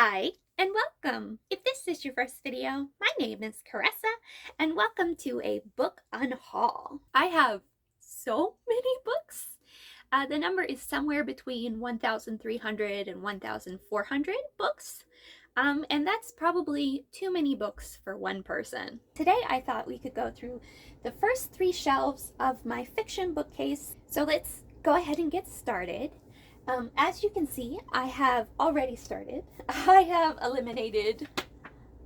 Hi, and welcome! If this is your first video, my name is Caressa, and welcome to a book unhaul. I have so many books. The number is somewhere between 1,300 and 1,400 books. And that's probably too many books for one person. Today I thought we could go through the first 3 shelves of my fiction bookcase. So let's go ahead and get started. As you can see, I have already started. I have eliminated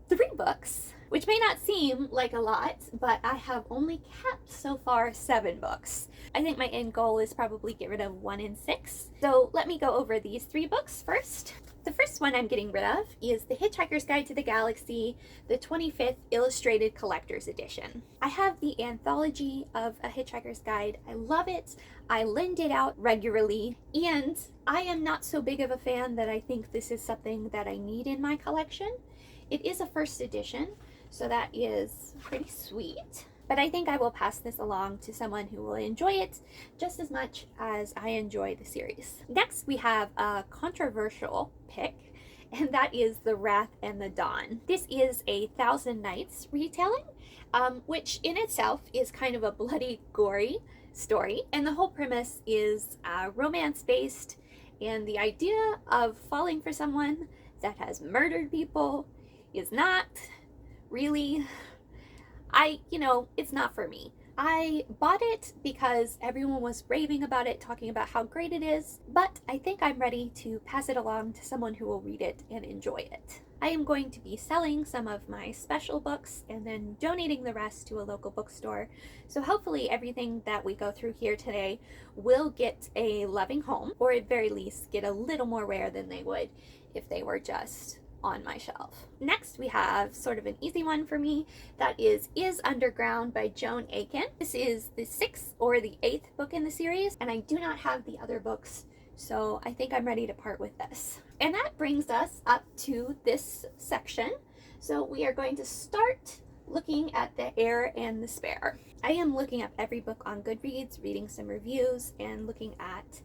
3 books, which may not seem like a lot, but I have only kept so far 7 books. I think my end goal is probably get rid of 1 and 6. So let me go over these 3 books first. The first one I'm getting rid of is The Hitchhiker's Guide to the Galaxy, the 25th Illustrated Collector's Edition. I have the anthology of A Hitchhiker's Guide. I love it. I lend it out regularly, and I am not so big of a fan that I think this is something that I need in my collection. It is a first edition, so that is pretty sweet. But I think I will pass this along to someone who will enjoy it just as much as I enjoy the series. Next, we have a controversial pick, and that is The Wrath and the Dawn. This is a Thousand Nights retelling, which in itself is kind of a bloody, gory story. And the whole premise is romance-based, and the idea of falling for someone that has murdered people is not really, it's not for me. I bought it because everyone was raving about it, talking about how great it is, but I think I'm ready to pass it along to someone who will read it and enjoy it. I am going to be selling some of my special books and then donating the rest to a local bookstore. So hopefully everything that we go through here today will get a loving home, or at very least get a little more rare than they would if they were just on my shelf. Next, we have sort of an easy one for me. That is Underground by Joan Aiken. This is the 6th or the 8th book in the series, and I do not have the other books, so I think I'm ready to part with this. And that brings us up to this section. So we are going to start looking at The Heir and the Spare. I am looking up every book on Goodreads, reading some reviews, and looking at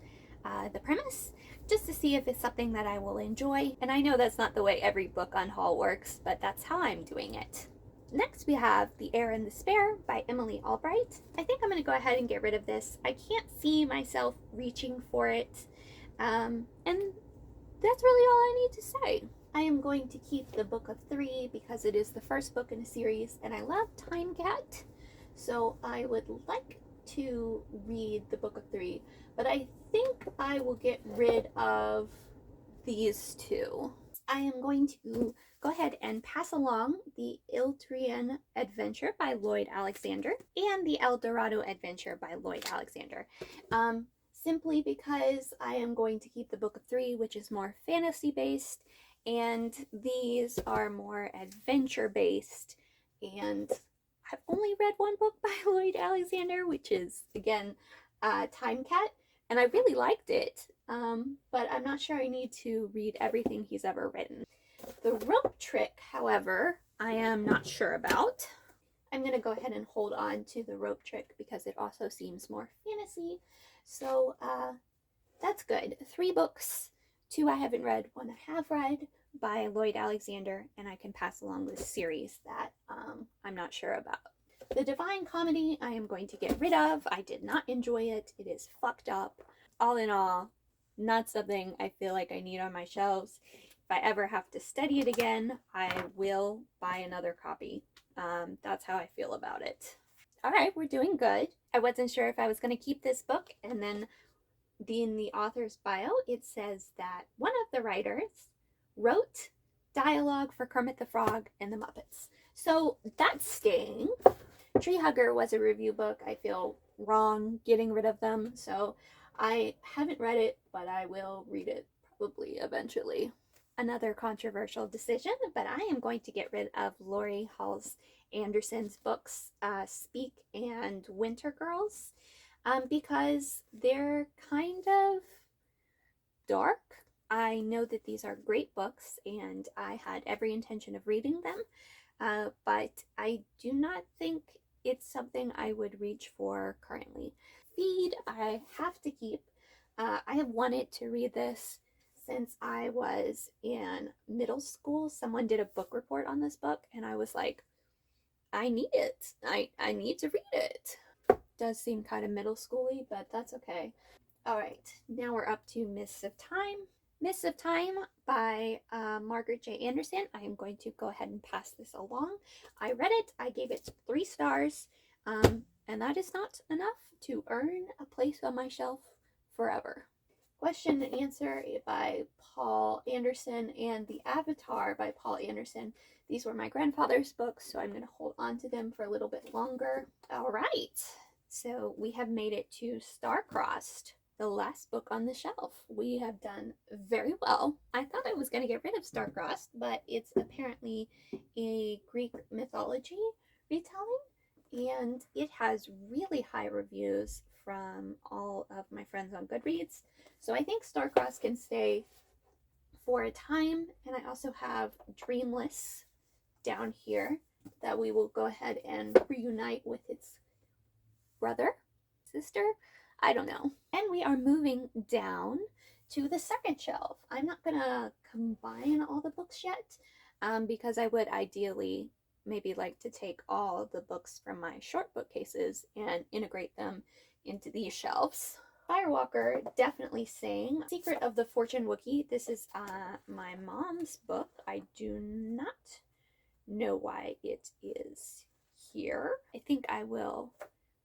the premise, just to see if it's something that I will enjoy. And I know that's not the way every book unhaul works, but that's how I'm doing it. Next, we have The Heir and the Spare by Emily Albright. I think I'm going to go ahead and get rid of this. I can't see myself reaching for it, and that's really all I need to say. I am going to keep the book of 3 because it is the first book in a series, and I love Time Cat, so I would like to read the book of 3, but I think I will get rid of these 2. I am going to go ahead and pass along the Iltrian Adventure by Lloyd Alexander and the El Dorado Adventure by Lloyd Alexander, simply because I am going to keep the book of 3, which is more fantasy based, and these are more adventure based, and I've only read 1 book by Lloyd Alexander, which is, again, Time Cat, and I really liked it, but I'm not sure I need to read everything he's ever written. The Rope Trick, however, I am not sure about. I'm going to go ahead and hold on to The Rope Trick because it also seems more fantasy, so that's good. 3 books, 2 I haven't read, 1 I have read, by Lloyd Alexander, and I can pass along this series that I'm not sure about. The Divine Comedy I am going to get rid of. I did not enjoy it. It is fucked up. All in all, not something I feel like I need on my shelves. If I ever have to study it again, I will buy another copy. That's how I feel about it. All right, we're doing good. I wasn't sure if I was going to keep this book, and then in the author's bio, it says that one of the writers wrote dialogue for Kermit the Frog and the Muppets. So that's staying. Tree Hugger was a review book. I feel wrong getting rid of them, so I haven't read it, but I will read it probably eventually. Another controversial decision, but I am going to get rid of Lori Halls Anderson's books, Speak and Winter Girls, because they're kind of dark. I know that these are great books, and I had every intention of reading them, but I do not think it's something I would reach for currently. Feed, I have to keep. I have wanted to read this since I was in middle school, someone did a book report on this book, and I was like, I need it. I need to read it. Does seem kind of middle schooly, but that's okay. All right, now we're up to Mists of Time. Mists of Time by Margaret J. Anderson. I am going to go ahead and pass this along. I read it. I gave it 3 stars, and that is not enough to earn a place on my shelf forever. Question and Answer by Paul Anderson and The Avatar by Paul Anderson. These were my grandfather's books, so I'm going to hold on to them for a little bit longer. All right, so we have made it to Star-Crossed, the last book on the shelf. We have done very well. I thought I was going to get rid of Star-Crossed, but it's apparently a Greek mythology retelling, and it has really high reviews from all of my friends on Goodreads. So I think Star-Crossed can stay for a time. And I also have Dreamless down here that we will go ahead and reunite with its brother, sister, I don't know. And we are moving down to the second shelf. I'm not gonna combine all the books yet, because I would ideally maybe like to take all of the books from my short bookcases and integrate them into these shelves. Firewalker, definitely staying. Secret of the Fortune Wookiee. This is my mom's book. I do not know why it is here. I think I will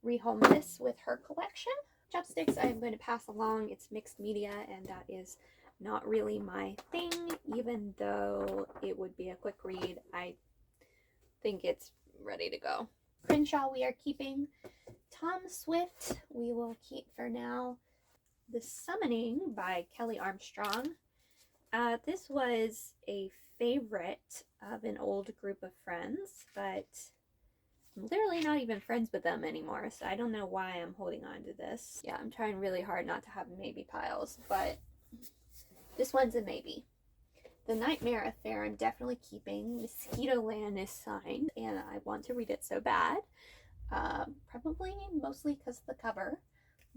rehome this with her collection. Chopsticks I'm going to pass along. It's mixed media, and that is not really my thing, even though it would be a quick read. I think it's ready to go. Crenshaw we are keeping. Tom Swift we will keep for now. The Summoning by Kelly Armstrong. This was a favorite of an old group of friends, but I'm literally not even friends with them anymore, so I don't know why I'm holding on to this. Yeah, I'm trying really hard not to have maybe piles, but this one's a maybe. The Nightmare Affair I'm definitely keeping. Mosquito Land is signed, and I want to read it so bad. Probably mostly because of the cover,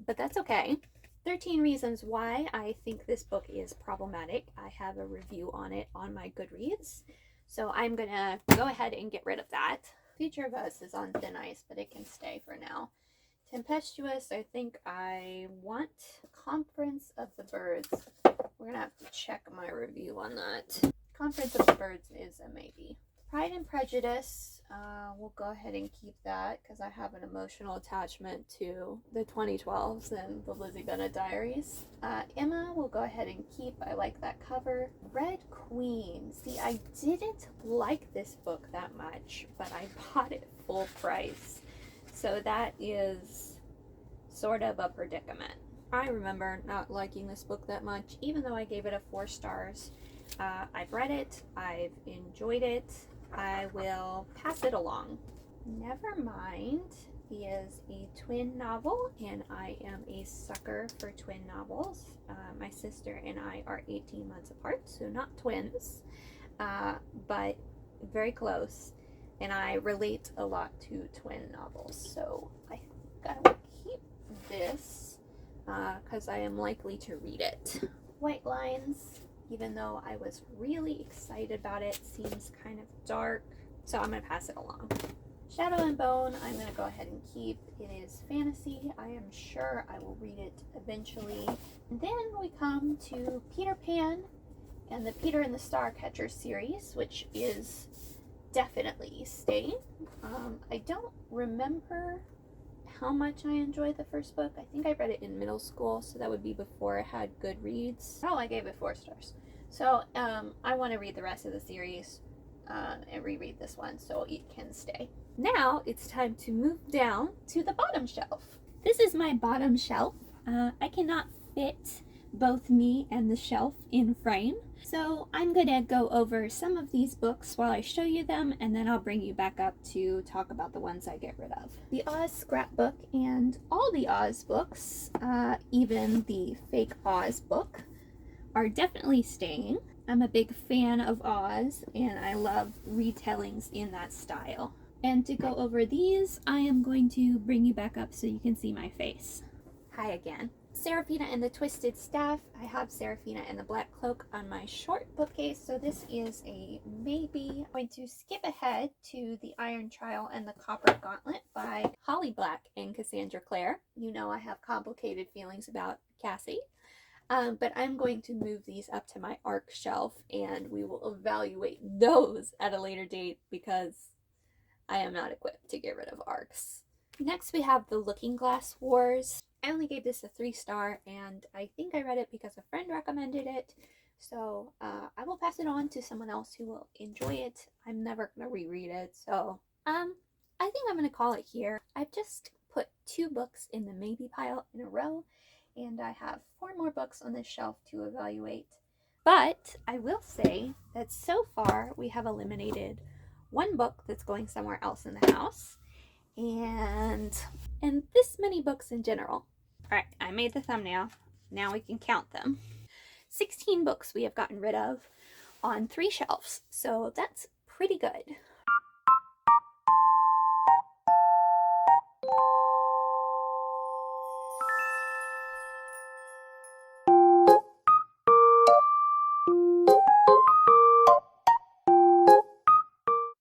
but that's okay. 13 Reasons Why I think this book is problematic. I have a review on it on my Goodreads, so I'm gonna go ahead and get rid of that. Future of Us is on thin ice, but it can stay for now. Tempestuous, I think I want. Conference of the Birds. We're gonna have to check my review on that. Conference of the Birds is a maybe. Pride and Prejudice, we'll go ahead and keep that because I have an emotional attachment to the 2012s and the Lizzie Bennet Diaries. Emma, we'll go ahead and keep. I like that cover. Red Queen. See, I didn't like this book that much, but I bought it full price. So that is sort of a predicament. I remember not liking this book that much, even though I gave it a 4 stars. I've read it. I've enjoyed it. I will pass it along. Nevermind is a twin novel, and I am a sucker for twin novels. My sister and I are 18 months apart, so not twins, but very close, and I relate a lot to twin novels, so I think I will keep this because I am likely to read it. White Lines, even though I was really excited about it, seems kind of dark, so I'm going to pass it along. Shadow and Bone, I'm going to go ahead and keep. It is fantasy. I am sure I will read it eventually. And then we come to Peter Pan and the Peter and the Starcatcher series, which is definitely staying. I don't remember how much I enjoyed the first book. I think I read it in middle school, so that would be before I had Goodreads. Oh, I gave it 4 stars. So I want to read the rest of the series and reread this one so it can stay. Now it's time to move down to the bottom shelf. This is my bottom shelf. I cannot fit both me and the shelf in frame, so I'm gonna go over some of these books while I show you them, and then I'll bring you back up to talk about the ones I get rid of. The Oz scrapbook and all the Oz books, even the fake Oz book, are definitely staying. I'm a big fan of Oz, and I love retellings in that style. And to go over these, I am going to bring you back up so you can see my face. Hi again. Seraphina and the Twisted Staff. I have Seraphina and the Black Cloak on my short bookcase, so this is a maybe. I'm going to skip ahead to The Iron Trial and the Copper Gauntlet by Holly Black and Cassandra Clare. You know I have complicated feelings about Cassie. But I'm going to move these up to my ARC shelf, and we will evaluate those at a later date because I am not equipped to get rid of ARCs. Next we have The Looking Glass Wars. I only gave this a 3-star, and I think I read it because a friend recommended it. So I will pass it on to someone else who will enjoy it. I'm never going to reread it, so I think I'm going to call it here. I've just put 2 books in the maybe pile in a row, and I have 4 more books on this shelf to evaluate. But I will say that so far we have eliminated 1 book that's going somewhere else in the house, and this many books in general. Alright, I made the thumbnail. Now we can count them. 16 books we have gotten rid of on 3 shelves, so that's pretty good.